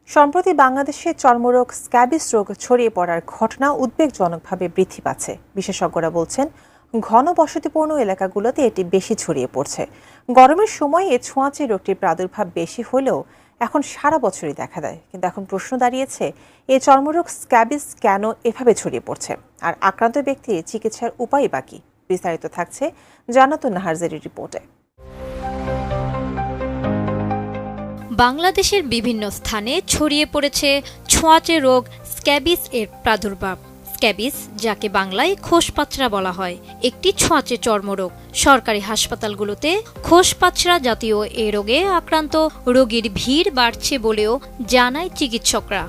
সম্প্রতি বাংলাদেশে চর্মরোগ স্ক্যাবিস রোগ ছড়িয়ে পড়ার ঘটনা উদ্বেগজনকভাবে বৃদ্ধি পাচ্ছে। বিশেষজ্ঞরা বলছেন, ঘন বসতিপূর্ণ এলাকাগুলোতে এটি বেশি ছড়িয়ে পড়ছে। গরমের সময় এ ছোঁয়াচে রোগটির প্রাদুর্ভাব বেশি হলেও এখন সারা বছরই দেখা দেয়। কিন্তু এখন প্রশ্ন দাঁড়িয়েছে, এই চর্মরোগ স্ক্যাবিস কেন এভাবে ছড়িয়ে পড়ছে, আর আক্রান্ত ব্যক্তির চিকিৎসার উপায় বা কি? বিস্তারিত থাকছে জান্নাতুন নাহার জেরির রিপোর্টে। বাংলাদেশের বিভিন্ন স্থানে ছড়িয়ে পড়েছে ছোঁয়াচে রোগ স্ক্যাবিস এর প্রাদুর্ভাব। স্ক্যাবিস, যাকে বাংলায় খোসপাচড়া বলা হয়, একটি ছোঁয়াচে চর্মরোগ। সরকারি হাসপাতালগুলোতে খোসপাচড়া জাতীয় এ রোগে আক্রান্ত রোগীর ভিড় বাড়ছে বলেও জানায় চিকিৎসকরা।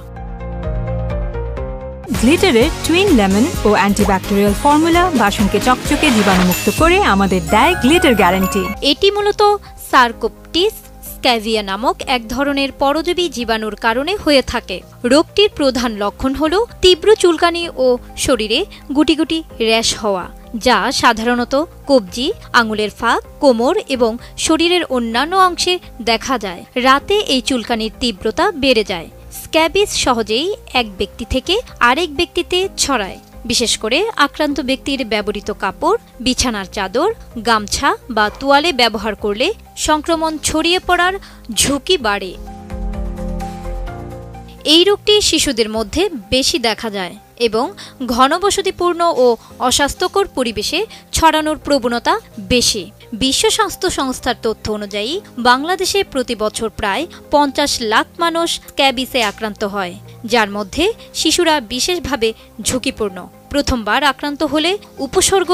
গ্লিটারের টুইন লেমন ও অ্যান্টিব্যাকটেরিয়াল ফর্মুলা বাসনকে চকচকে জীবাণুমুক্ত করে আমাদের দেয় গ্লিটার গ্যারান্টি। এটি মূলত সার্কোপটিস স্ক্যাভিয়া নামক এক ধরনের পরজীবী জীবাণুর কারণে হয়ে থাকে। রোগটির প্রধান লক্ষণ হল তীব্র চুলকানি ও শরীরে গুটি গুটি র্যাশ হওয়া, যা সাধারণত কবজি, আঙুলের ফাঁক, কোমর এবং শরীরের অন্যান্য অংশে দেখা যায়। রাতে এই চুলকানির তীব্রতা বেড়ে যায়। স্ক্যাবিস সহজেই এক ব্যক্তি থেকে আরেক ব্যক্তিতে ছড়ায়। বিশেষ করে আক্রান্ত ব্যক্তির ব্যবহৃত কাপড়, বিছানার চাদর, গামছা বা তোয়ালে ব্যবহার করলে সংক্রমণ ছড়িয়ে পড়ার ঝুঁকি বাড়ে। এই রোগটি শিশুদের মধ্যে বেশি দেখা যায় এবং ঘনবসতিপূর্ণ ও অস্বাস্থ্যকর পরিবেশে ছড়ানোর প্রবণতা বেশি। বিশ্ব স্বাস্থ্য সংস্থার তথ্য অনুযায়ী বাংলাদেশে প্রতি বছর প্রায় 50 লাখ মানুষ স্ক্যাবিসে আক্রান্ত হয়, যার মধ্যে শিশুরা বিশেষভাবে ঝুঁকিপূর্ণ। প্রথমবার আক্রান্ত হলে উপসর্গ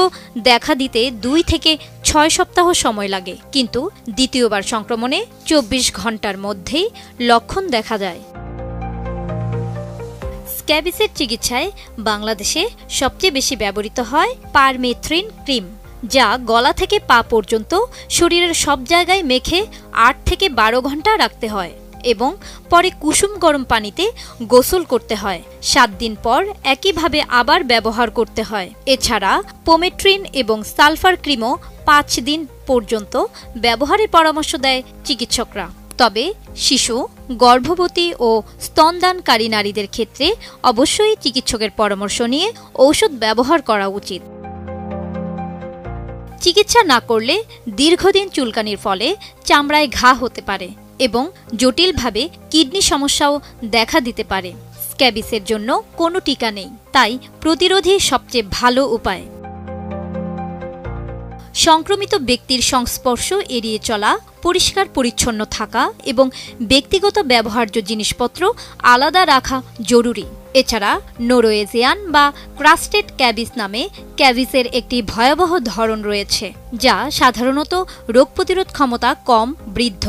দেখা দিতে 2 থেকে 6 সপ্তাহ সময় লাগে, কিন্তু দ্বিতীয়বার সংক্রমণে 24 ঘন্টার মধ্যেই লক্ষণ দেখা যায়। স্ক্যাবিসের চিকিৎসায় বাংলাদেশে সবচেয়ে বেশি ব্যবহৃত হয় পারমেথ্রিন ক্রিম, যা গলা থেকে পা পর্যন্ত শরীরের সব জায়গায় মেখে 8 থেকে 12 ঘন্টা রাখতে হয় এবং পরে কুসুম গরম পানিতে গোসল করতে হয়। 7 দিন পর একইভাবে আবার ব্যবহার করতে হয়। এছাড়া পোমেট্রিন এবং সালফার ক্রিমও 5 দিন পর্যন্ত ব্যবহারের পরামর্শ দেয় চিকিৎসকরা। তবে শিশু, গর্ভবতী ও স্তনদানকারী নারীদের ক্ষেত্রে অবশ্যই চিকিৎসকের পরামর্শ নিয়ে ঔষধ ব্যবহার করা উচিত। চিকিৎসা না করলে দীর্ঘদিন চুলকানির ফলে চামড়ায় ঘা হতে পারে এবং জটিলভাবে কিডনি সমস্যাও দেখা দিতে পারে। স্ক্যাবিসের জন্য কোনো টিকা নেই, তাই প্রতিরোধই সবচেয়ে ভালো উপায়। সংক্রমিত ব্যক্তির সংস্পর্শ এড়িয়ে চলা, পরিষ্কার পরিচ্ছন্ন থাকা এবং ব্যক্তিগত ব্যবহার্য জিনিসপত্র আলাদা রাখা জরুরি। এছাড়া নোরোয়েজিয়ান বা ক্রাস্টেড ক্যাবিস নামে ক্যাবিসের একটি ভয়াবহ ধরন রয়েছে, যা সাধারণত রোগ প্রতিরোধ ক্ষমতা কম বৃদ্ধ,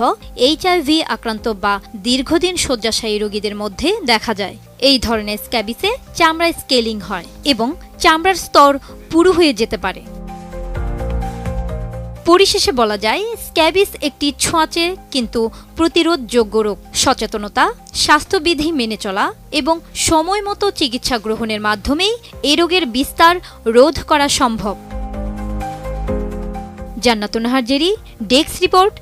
HIV আক্রান্ত বা দীর্ঘদিন শয্যাশায়ী রোগীদের মধ্যে দেখা যায়। এই ধরনের স্ক্যাবিসে চামড়ায় স্কেলিং হয় এবং চামড়ার স্তর পুরু হয়ে যেতে পারে। পরিশেষে বলা যায়, স্ক্যাবিস একটি ছোঁয়াচে কিন্তু প্রতিরোধযোগ্য রোগ। সচেতনতা, স্বাস্থ্যবিধি মেনে চলা এবং সময় মতো চিকিৎসা গ্রহণের মাধ্যমেই এই রোগের বিস্তার রোধ করা সম্ভব। জান্নাতুন নাহার জেরি, ডেস্ক রিপোর্ট,